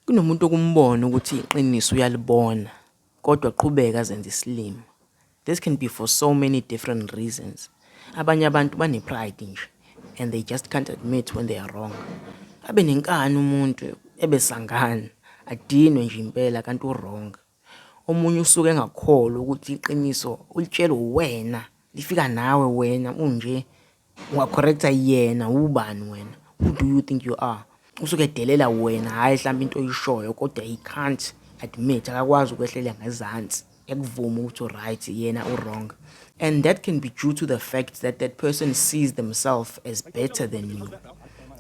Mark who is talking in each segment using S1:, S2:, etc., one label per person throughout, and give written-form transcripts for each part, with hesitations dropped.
S1: Kunomuntu okumbona ukuthi iqiniso uyalibona kodwa qhubeka azenze isilimo. This can be for so many different reasons. Abanye abantu bane-pride nje and they just can't admit when they are wrong. Abe nenkani umuntu ebesangana adinwe nje impela kanti wrong. Omunye usuke engakholwa ukuthi iqiniso ulitshelo wena lifika nawe wena unje ungacorrecta yena ubani wena. Who do you think you are? Usuke edelela wena hayi mhlawumbe into oyishoyo kodwa he can't admit akakwazi ukwehlela ngezansi ekuvuma ukuthi right yena wrong. And that can be due to the fact that that person sees themselves as better than you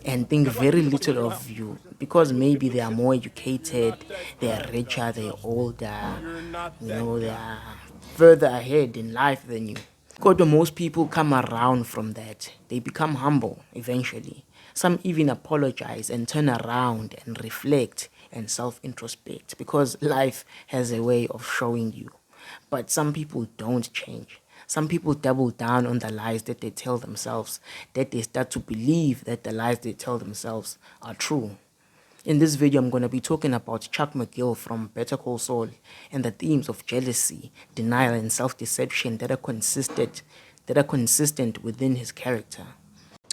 S1: and think very little of you because maybe they are more educated, they are richer, they are older, they are further ahead in life than you. Kodwa most people come around from that. They become humble eventually. Some even apologize and turn around and reflect and self-introspect because life has a way of showing you. But some people don't change. Some people double down on the lies that they tell themselves, that they start to believe that the lies they tell themselves are true. In this video, I'm going to be talking about Chuck McGill from Better Call Saul and the themes of jealousy, denial, and self-deception that are consistent within his character.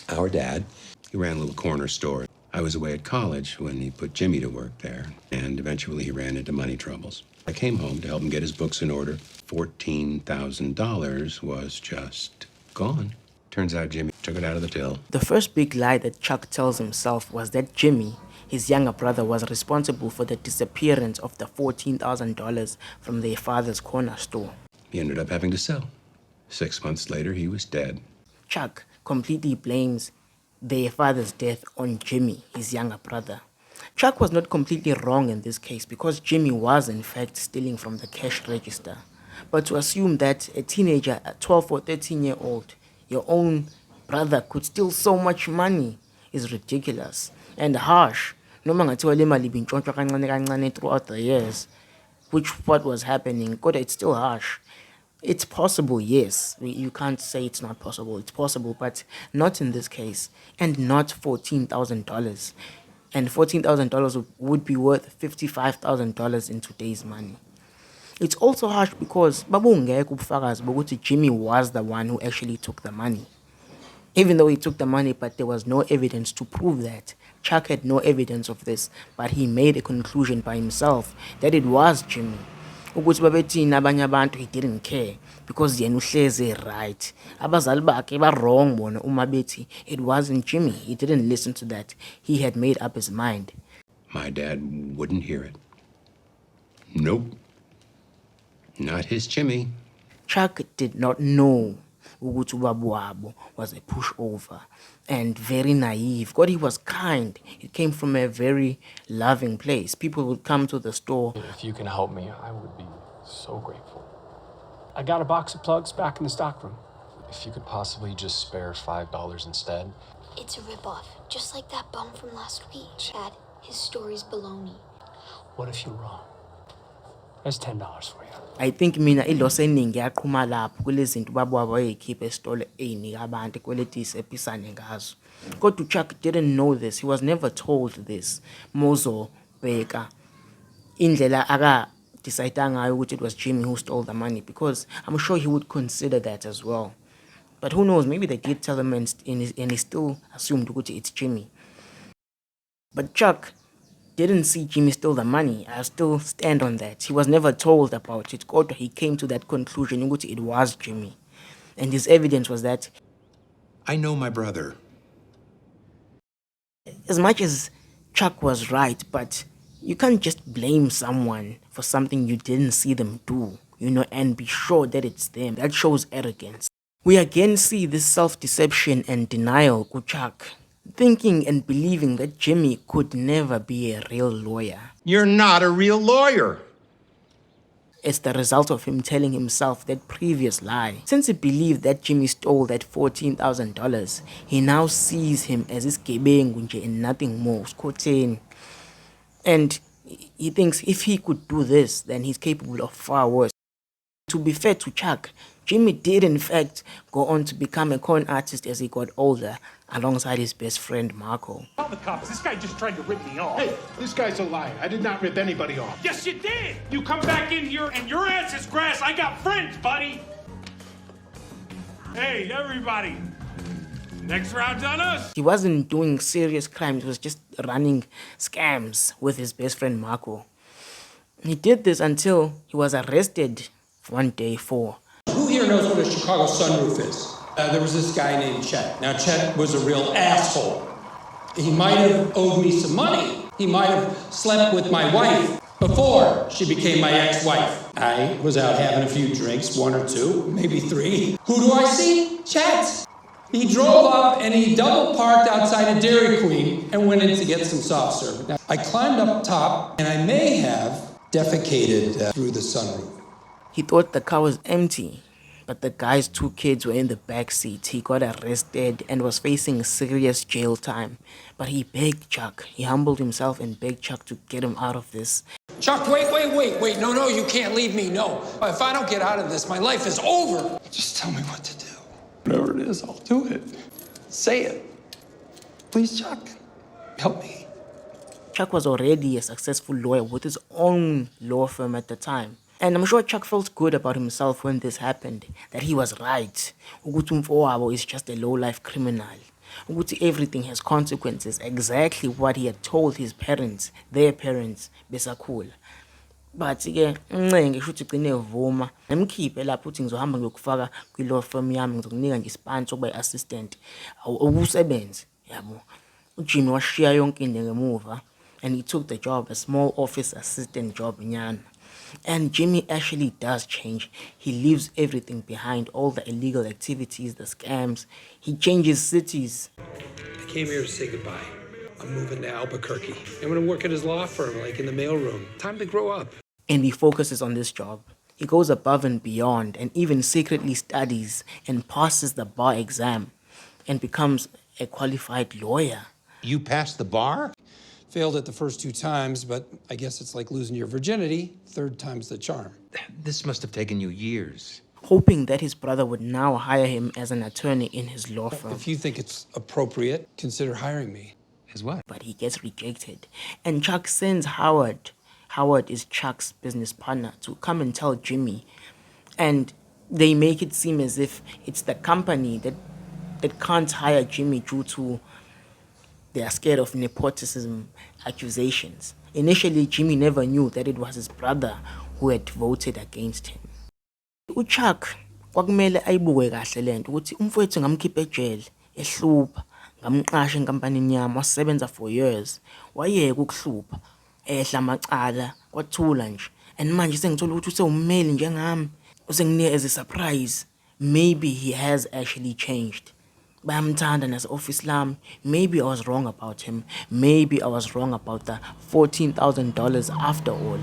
S2: Our dad, he ran a little corner store. I was away at college when he put Jimmy to work there, and eventually he ran into money troubles. I came home to help him get his books in order. $14,000 was just gone. Turns out Jimmy took it out of the till.
S1: The first big lie that Chuck tells himself was that Jimmy, his younger brother, was responsible for the disappearance of the $14,000 from their father's corner store.
S2: He ended up having to sell. 6 months later, he was dead.
S1: Chuck completely blames their father's death on Jimmy, his younger brother. Chuck was not completely wrong in this case because Jimmy was in fact stealing from the cash register. But to assume that a teenager, a 12 or 13-year-old, your own brother could steal so much money is ridiculous and harsh. Noma ngathiwa le mali ibintshontshwa kancane kancane throughout the years, which what was happening, kodwa it's still harsh. It's possible, yes. You can't say it's not possible. It's possible, but not in this case. And not $14,000. And $14,000 would be worth $55,000 in today's money. It's also harsh because babungekho ubufakazi bokuthi Jimmy was the one who actually took the money. Even though he took the money, but there was no evidence to prove that. Chuck had no evidence of this, but he made a conclusion by himself that it was Jimmy. Ukuthi babethini abanye abantu he didn't care because yena uhleze right. Abazali bakhe ba wrong bona uma bethi it wasn't Jimmy. He didn't listen to that. He had made up his mind.
S2: My dad wouldn't hear it. Nope. Not his Jimmy.
S1: Chuck did not know ukuthi ubaba was a pushover and very naive. God, he was kind. It came from a very loving place. People would come to the store.
S3: If you can help me, I would be so grateful. I got a box of plugs back in the stockroom. If you could possibly just spare $5 instead.
S4: It's a ripoff, just like that bum from last week. Chad, his story's baloney.
S3: What if you're wrong? That's $10 for you.
S1: I think mina iloss eningi yaqhuma lapho kulezinto ubaba wayeyikhipha esitolo eyinika abantu kweleti isephisane ngazo. Kodwa Chuck didn't know this. He was never told this. Mozo bheka indlela aka decide ngayo ukuthi it was Jimmy who stole the money because I'm sure he would consider that as well. But who knows, maybe they did tell him and he still assumed ukuthi it's Jimmy. But Chuck didn't see Jimmy steal the money. I still stand on that. He was never told about it. He came to that conclusion ukuthi it was Jimmy. And his evidence was that
S2: I know my brother.
S1: As much as Chuck was right, but you can't just blame someone for something you didn't see them do, and be sure that it's them. That shows arrogance. We again see this self-deception and denial with Chuck, thinking and believing that Jimmy could never be a real lawyer.
S2: You're not a real lawyer.
S1: It's the result of him telling himself that previous lie. Since he believed that Jimmy stole that $14,000, he now sees him as his gebengu nje and nothing more, skoteni. And he thinks if he could do this, then he's capable of far worse. to be fair to Chuck, Jimmy did in fact go on to become a con artist as he got older, alongside his best friend Marco.
S5: Call the cops. This guy just tried to rip me off.
S6: Hey, this guy's a liar. I did not rip anybody off.
S5: Yes, you did. You come back in here and your ass is grass. I got friends, buddy. Hey, everybody. Next round's on us.
S1: He wasn't doing serious crimes, he was just running scams with his best friend Marco. He did this until he was arrested one day for...
S7: Who here knows what a Chicago sunroof is? There was this guy named Chet. Now, Chet was a real asshole. He might have owed me some money. He might have slept with my wife before she became my ex-wife. I was out having a few drinks, 1 or 2, maybe 3. Who do I see? Chet. He drove up and he double parked outside a Dairy Queen and went in to get some soft serve. Now, I climbed up top and I may have defecated through the sunroof.
S1: He thought the car was empty, but the guy's 2 kids were in the back seat. He got arrested and was facing serious jail time. But he begged Chuck. He humbled himself and begged Chuck to get him out of this.
S7: Chuck, wait. No, you can't leave me, no. If I don't get out of this, my life is over. Just tell me what to do. Whatever it is, I'll do it. Say it. Please, Chuck, help me.
S1: Chuck was already a successful lawyer with his own law firm at the time. And I'm sure Chuck felt good about himself when this happened, that he was right. Ukuthi umfowabo is just a low-life criminal. Ukuthi everything has consequences, exactly what he had told his parents, their parents, besakhula. But-ke, Ncenge shuthi ugcine evuma, nemkhiphe lapho uthi ngizohamba ngiyokufaka kwi-law firm yami, ngizokunika nje isipani sokuba yi-assistant. Awusebenzi, yabo. uJimmy washiya yonke into ngemuva, and he took the job, a small office assistant job nyana. And Jimmy actually does change. He leaves everything behind, all the illegal activities, the scams. He changes cities.
S7: I came here to say goodbye. I'm moving to Albuquerque. I'm gonna work at his law firm, like in the mailroom. Time to grow up.
S1: And he focuses on this job. He goes above and beyond and even secretly studies and passes the bar exam and becomes a qualified lawyer.
S8: You passed the bar?
S7: Failed it the first 2 times, but I guess it's like losing your virginity. 3rd time's the charm.
S8: This must have taken you years.
S1: Hoping that his brother would now hire him as an attorney in his law firm.
S7: If you think it's appropriate, consider hiring me.
S8: As what?
S1: But he gets rejected. And Chuck sends Howard. Howard is Chuck's business partner, to come and tell Jimmy. And they make it seem as if it's the company that can't hire Jimmy due to they are scared of nepotism accusations. Initially, Jimmy never knew that it was his brother who had voted against him. UChuck kwakumele ayibuke kahle lento ukuthi umfowethu ngamkhipha ejele ehlupha, ngamqasha enkampanini yami, wasebenza for years, wayeka ukuhlupha, ehla amacala, kwathula nje. And manje sengithola ukuthi usewummeli njengami, usenginika as a surprise. Maybe he has actually changed. Bayamthanda nase office lami. Maybe I was wrong about him. Maybe I was wrong about the $14,000 after all.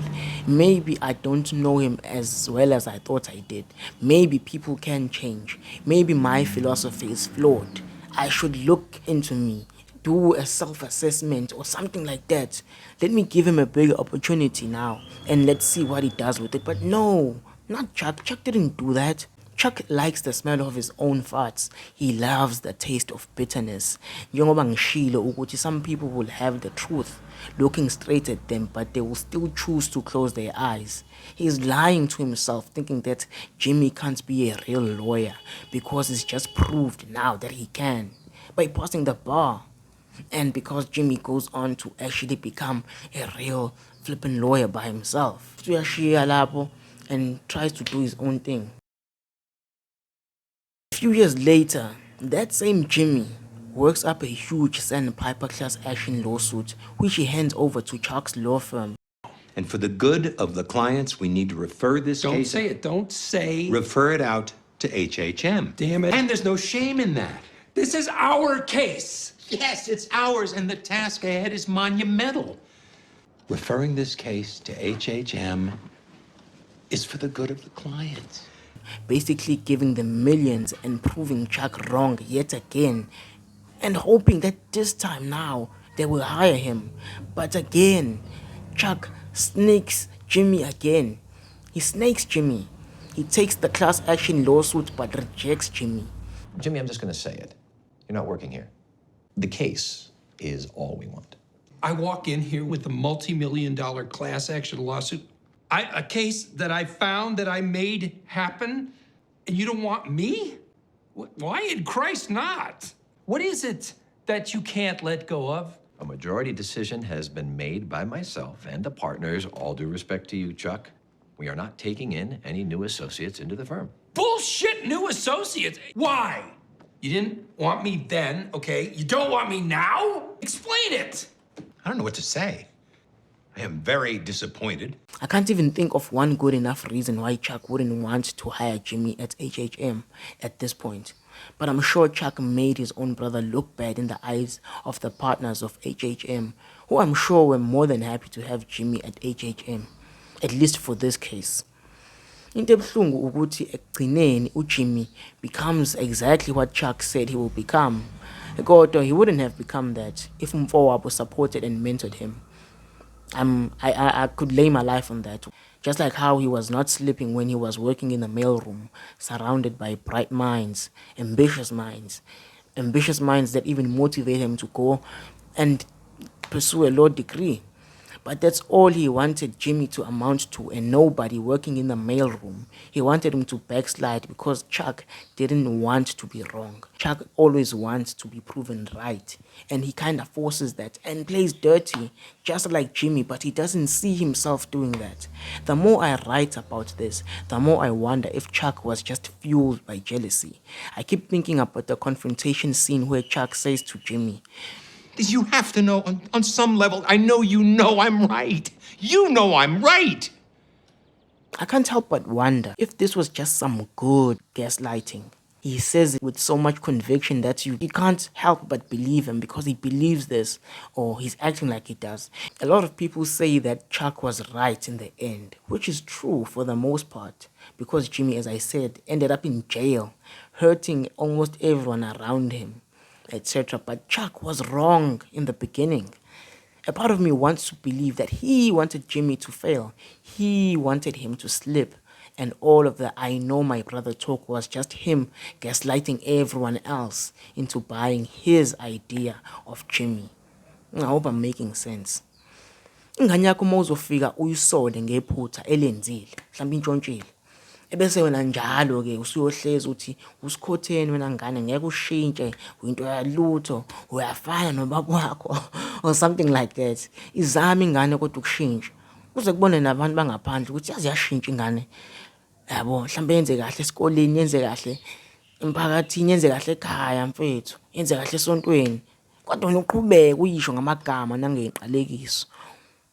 S1: Maybe I don't know him as well as I thought I did. Maybe people can change. Maybe my philosophy is flawed. I should look into me, do a self-assessment or something like that. Let me give him a bigger opportunity now and let's see what he does with it. But no, not Chuck. Chuck didn't do that. Chuck likes the smell of his own farts. He loves the taste of bitterness. Njengoba ngishilo ukuthi some people will have the truth looking straight at them, but they will still choose to close their eyes. He's lying to himself, thinking that Jimmy can't be a real lawyer because it's just proved now that he can by passing the bar. And because Jimmy goes on to actually become a real flippin' lawyer by himself. Uyashiya lapho and tries to do his own thing. A few years later, that same Jimmy works up a huge Sandpiper class action lawsuit, which he hands over to Chuck's law firm.
S2: And for the good of the clients, we need to refer this
S7: Don't
S2: case...
S7: say it. Don't say.
S2: Refer it out to HHM.
S7: Damn it.
S2: And there's no shame in that.
S7: This is our case.
S2: Yes, it's ours, and the task ahead is monumental. Referring this case to HHM is for the good of the clients.
S1: Basically giving them millions and proving Chuck wrong yet again. And hoping that this time now they will hire him. But again, Chuck snakes Jimmy again. He snakes Jimmy. He takes the class action lawsuit but rejects Jimmy.
S9: Jimmy, I'm just going to say it. You're not working here. The case is all we want.
S7: I walk in here with a multi-million-dollar class action lawsuit. A case that I found that I made happen, and you don't want me? Why in Christ not? What is it that you can't let go of?
S9: A majority decision has been made by myself and the partners, all due respect to you, Chuck. We are not taking in any new associates into the firm.
S7: Bullshit, new associates. Why? You didn't want me then, okay? You don't want me now? Explain it.
S8: I don't know what to say. I am very disappointed.
S1: I can't even think of one good enough reason why Chuck wouldn't want to hire Jimmy at HHM at this point. But I'm sure Chuck made his own brother look bad in the eyes of the partners of HHM, who I'm sure were more than happy to have Jimmy at HHM, at least for this case. Into ebuhlungu ukuthi ekugcineni uJimmy becomes exactly what Chuck said he will become. Kodwa he wouldn't have become that if umfowabo supported and mentored him. I could lay my life on that. Just like how he was not sleeping when he was working in the mailroom, surrounded by bright minds, ambitious minds that even motivate him to go and pursue a law degree. But that's all he wanted Jimmy to amount to, and nobody working in the mailroom. He wanted him to backslide because Chuck didn't want to be wrong. Chuck always wants to be proven right, and he kind of forces that and plays dirty, just like Jimmy, but he doesn't see himself doing that. The more I write about this, the more I wonder if Chuck was just fueled by jealousy. I keep thinking about the confrontation scene where Chuck says to Jimmy,
S8: You have to know, on some level, I know you know I'm right. You know I'm right.
S1: I can't help but wonder if this was just some good gaslighting. He says it with so much conviction that you can't help but believe him because he believes this, or he's acting like he does. A lot of people say that Chuck was right in the end, which is true for the most part, because Jimmy, as I said, ended up in jail, hurting almost everyone around him, etc. But Chuck was wrong in the beginning. A part of me wants to believe that he wanted Jimmy to fail. He wanted him to slip. And all of the I know my brother talk was just him gaslighting everyone else into buying his idea of Jimmy. I hope I'm making sense. Ingane yakho uma uzofika uyisole ngephutha elenzile, mhlawumbe intshontshile. Ebese wena njalo ke usuyohleza uthi usikhotheni wena ngane ngeke ushintshe uyinto yalutho uyafana nobaba wakho or something like that. Izama ingane kodwa ukushintsha. Kuze kubone nabantu bangaphandle ukuthi yazi yashintsha ingane. Yabo mhlawumbe yenze kahle esikoleni, yenze kahle emphakathini, yenze kahle ekhaya mfethu, yenze kahle esontweni. Kodwa unoqhubeka uyisho ngamagama nangeqalekiso.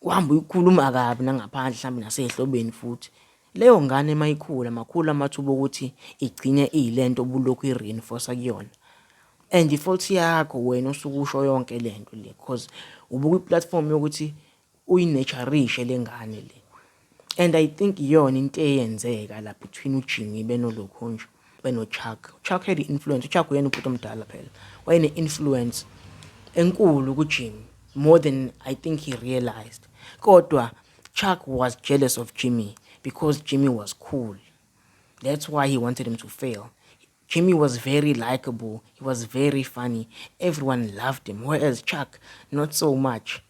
S1: Uhamba uyikhuluma kabi nangaphandle mhlawumbe nasehlobeni futhi. Leyo ngane mayikhula makhulu amathuba ukuthi igcine ilento obulokhu ireinforce kuyona. And ifault yakho wena usukusho yonke lento le because ubuka iplatform yokuthi uyinaturishe lengane le. And I think yona into eyenzeka la between uJimmy benolokhunja benoChuck. Chuck had influence. Chuck uyena umuntu omdala phela. Wayene influence enkulu kuJimmy more than I think he realized. Kodwa Chuck was jealous of Jimmy because Jimmy was cool. That's why he wanted him to fail. Jimmy was very likable. He was very funny. Everyone loved him, whereas Chuck, not so much.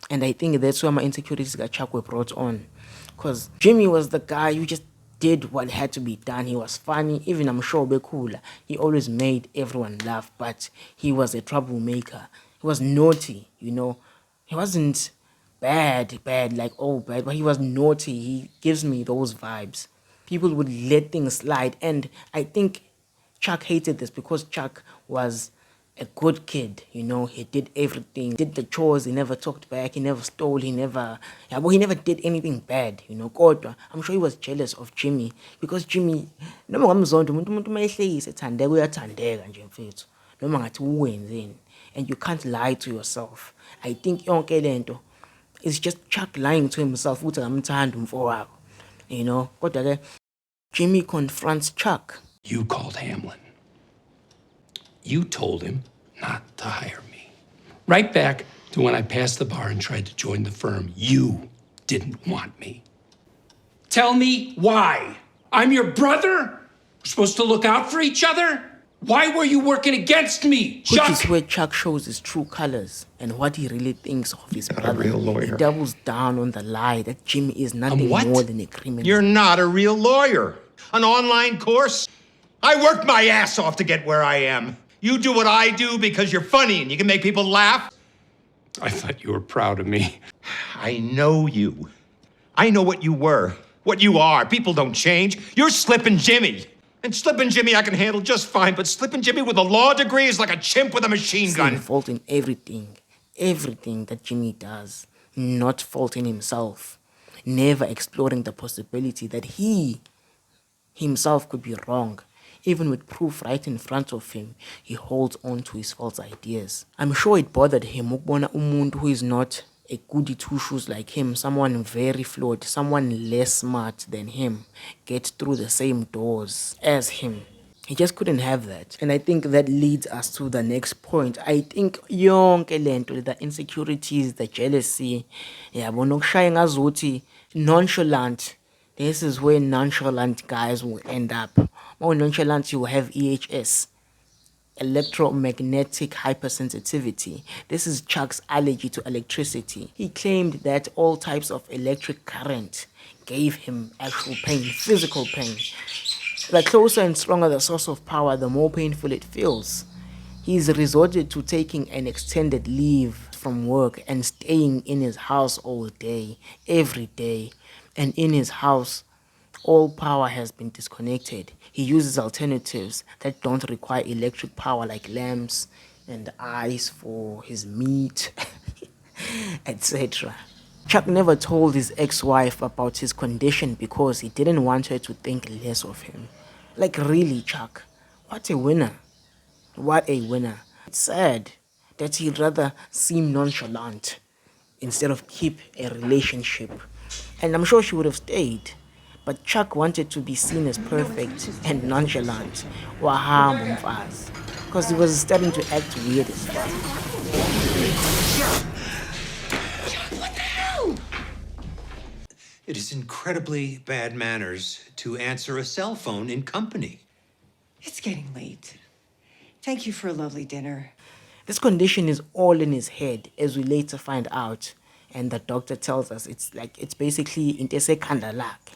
S1: And I think that's why my insecurities got Chuck were brought on. Because Jimmy was the guy who just did what had to be done. He was funny, even I'm sure Bekula. He always made everyone laugh, but he was a troublemaker. He was naughty, you know. He wasn't bad, like, oh, bad, but he was naughty. He gives me those vibes. People would let things slide, and I think Chuck hated this because Chuck was a good kid, you know. He did everything, did the chores, he never talked back, he never stole, he never did anything bad, you know. Kodwa, I'm sure he was jealous of Jimmy because Jimmy, noma ngamzonda umuntu mayehlekise ethandeka uyathandeka nje mfethu. Noma ngathi uwenzeni. And you can't lie to yourself. I think yonke lento is just Chuck lying to himself ukuthi ngamthanda umfowabo. You know, kodwa ke Jimmy confronts Chuck.
S7: You called Hamlin. You told him not to hire me. Right back to when I passed the bar and tried to join the firm, you didn't want me. Tell me why. I'm your brother? We're supposed to look out for each other? Why were you working against me,
S1: Which
S7: Chuck?
S1: is where Chuck shows his true colors and what he really thinks of his
S8: Not a
S1: brother.
S8: real lawyer.
S1: He doubles down on the lie that Jimmy is nothing
S8: what?
S1: more than a criminal.
S8: You're not a real lawyer. An online course? I worked my ass off to get where I am. You do what I do because you're funny and you can make people laugh.
S6: I thought you were proud of me.
S8: I know you. I know what you were, what you are. People don't change. You're Slippin' Jimmy. And Slippin' Jimmy I can handle just fine, but Slippin' Jimmy with a law degree is like a chimp with a machine
S1: Seeing
S8: gun.
S1: fault in everything that Jimmy does, not faulting himself, never exploring the possibility that he himself could be wrong. Even with proof right in front of him, he holds on to his false ideas. I'm sure it bothered him ukubona umuntu who is not a goody two-shoes like him, someone very flawed, someone less smart than him, get through the same doors as him. He just couldn't have that. And I think that leads us to the next point. I think yonke lento, the insecurities, the jealousy, yabona ukushaya ngazuthi nonchalant. This is where nonchalant guys will end up. More nonchalant, you will have EHS, electromagnetic hypersensitivity. This is Chuck's allergy to electricity. He claimed that all types of electric current gave him actual pain, physical pain. The closer and stronger the source of power, the more painful it feels. He's resorted to taking an extended leave from work and staying in his house all day, every day. And in his house, all power has been disconnected. He uses alternatives that don't require electric power like lamps and ice for his meat, etc. Chuck never told his ex-wife about his condition because he didn't want her to think less of him. Like really, Chuck, what a winner. What a winner. It's sad that he'd rather seem nonchalant instead of keep a relationship. And I'm sure she would have stayed. But Chuck wanted to be seen as perfect and nonchalant. Waham umfazi. Because he was starting to act weird as fuck.
S10: What the hell?
S8: It is incredibly bad manners to answer a cell phone in company.
S10: It's getting late. Thank you for a lovely dinner.
S1: This condition is all in his head, as we later find out. And the doctor tells us it's basically into sekhanda lakhe.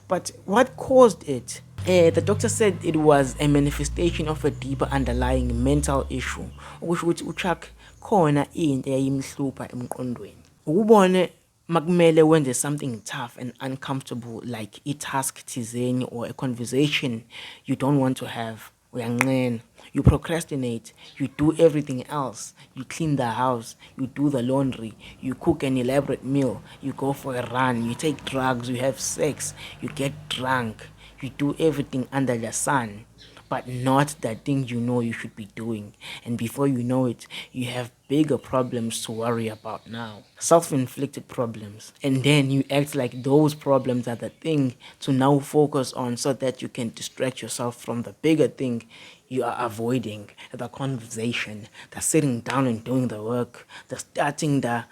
S1: But what caused it? The doctor said it was a manifestation of a deeper underlying mental issue, which uChuck khona into eyayimhlupha emqondweni. Ukubone makumele wenze something tough and uncomfortable like a task thizeni or a conversation you don't want to have. Uyanqena. You procrastinate, you do everything else. You clean the house, you do the laundry, you cook an elaborate meal, you go for a run, you take drugs, you have sex, you get drunk, you do everything under the sun, but not the thing you know you should be doing. And before you know it, you have bigger problems to worry about now. Self-inflicted problems. And then you act like those problems are the thing to now focus on so that you can distract yourself from the bigger thing you are avoiding, the conversation, the sitting down and doing the work, the starting, the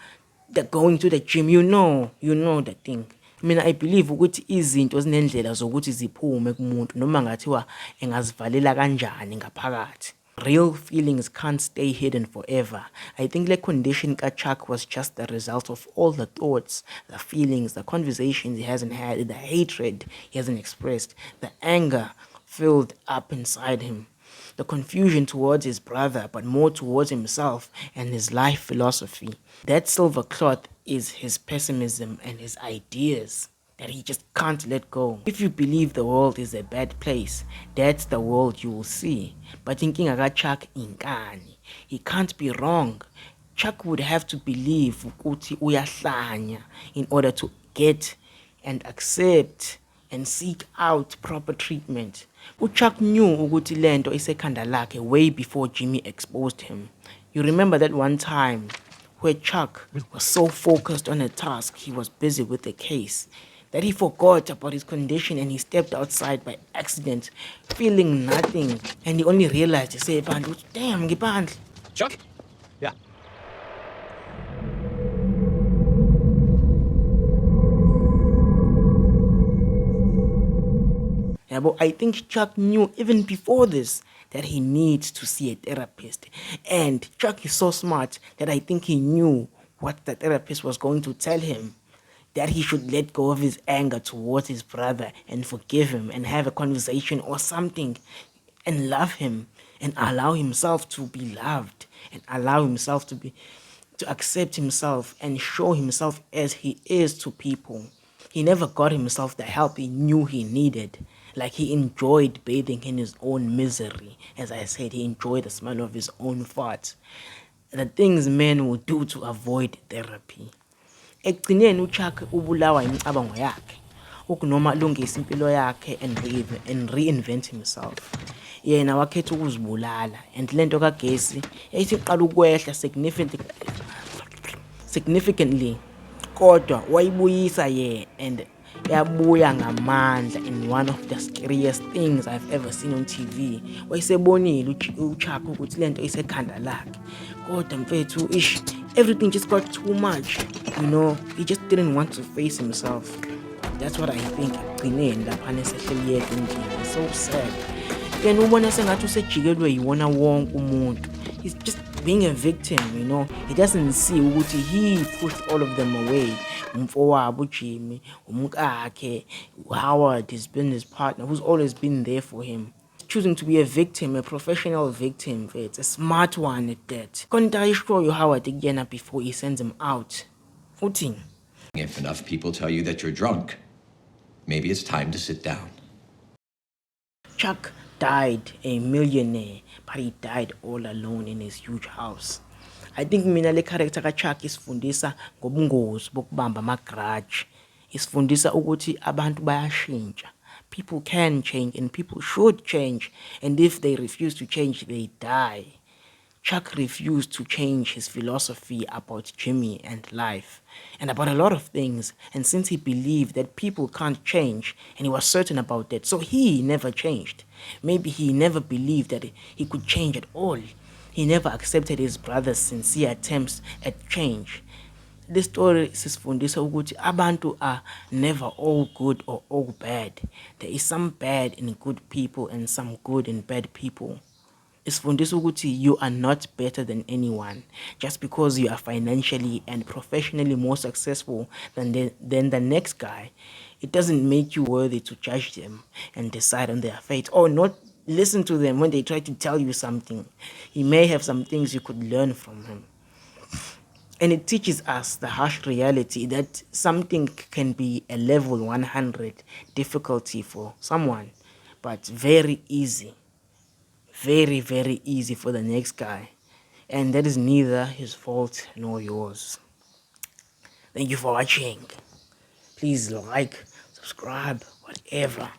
S1: going to the gym. You know the thing. I mean, I believe ukuthi izinto zinendlela zokuthi ziphume kumuntu noma ngathiwa engazivalela kanjani ngaphakathi. Real feelings can't stay hidden forever. I think the condition Chuck was just the result of all the thoughts, the feelings, the conversations he hasn't had, the hatred he hasn't expressed, the anger filled up inside him, the confusion towards his brother, but more towards himself and his life philosophy. That silver cloth is his pessimism and his ideas that he just can't let go. If you believe the world is a bad place, that's the world you will see. But thinking about Chuck inkani, he can't be wrong. Chuck would have to believe ukuthi uyahlanya in order to get and accept and seek out proper treatment. Chuck knew ukuthi lento isekhanda lakhe way before Jimmy exposed him. You remember that one time where Chuck was so focused on a task, he was busy with the case, that he forgot about his condition and he stepped outside by accident, feeling nothing. And he only realized, he said, damn, ngibandla.
S8: Chuck? Yeah.
S1: Yabo, I think Chuck knew even before this that he needs to see a therapist. And Chuck is so smart that I think he knew what the therapist was going to tell him, that he should let go of his anger towards his brother and forgive him and have a conversation or something and love him and allow himself to be loved and allow himself to accept himself and show himself as he is to people. He never got himself the help he knew he needed. Like, he enjoyed bathing in his own misery. As I said, he enjoyed the smell of his own farts. The things men will do to avoid therapy. Ekugcineni uChuck ubulawa imicabango yakhe, ukunoma alungise impilo yakhe and reinvent himself. Yena wakhetha ukuzibulala, and lento kaGesi yayithi iqala ukwehla significantly, kodwa wayibuyisa and yabuya ngamandla in one of the scariest things I've ever seen on TV. Wayesebonile uChuck ukuthi lento isekhanda lakhe, kodwa mfethu everything just got too much, he just didn't want to face himself. That's what I think ekugcineni laphana esehleliyeka endlini. It's so sad. Then ubona sengathi usejikelwe yiwona wonke umuntu. He's just being a victim, He doesn't see ukuthi he pushed all of them away. Umfowabo Jimmy, umkakhe, Howard, his business partner, who's always been there for him. Choosing to be a victim, a professional victim, it's a smart one at that. Can't I show you Howard again before he sends him out? Footing.
S9: If enough people tell you that you're drunk, maybe it's time to sit down.
S1: Chuck died a millionaire, but he died all alone in his huge house. I think mina le character kaChuck isifundisa ngobungozi bokubamba ama-grudge. Isifundisa ukuthi abantu bayashintsha. People can change and people should change, and if they refuse to change, they die. Chuck refused to change his philosophy about Jimmy and life and about a lot of things, and since he believed that people can't change and he was certain about that, so he never changed. Maybe he never believed that he could change at all. He never accepted his brother's sincere attempts at change. This story sisifundisa ukuthi abantu are never all good or all bad. There is some bad in good people and some good in bad people. Isifundisa ukuthi you are not better than anyone just because you are financially and professionally more successful than the next guy. It doesn't make you worthy to judge them and decide on their fate, or not listen to them when they try to tell you something. He may have some things you could learn from him. And it teaches us the harsh reality that something can be a level 100 difficulty for someone, but very easy. Very, very easy for the next guy. And that is neither his fault nor yours. Thank you for watching. Please like, subscribe, whatever.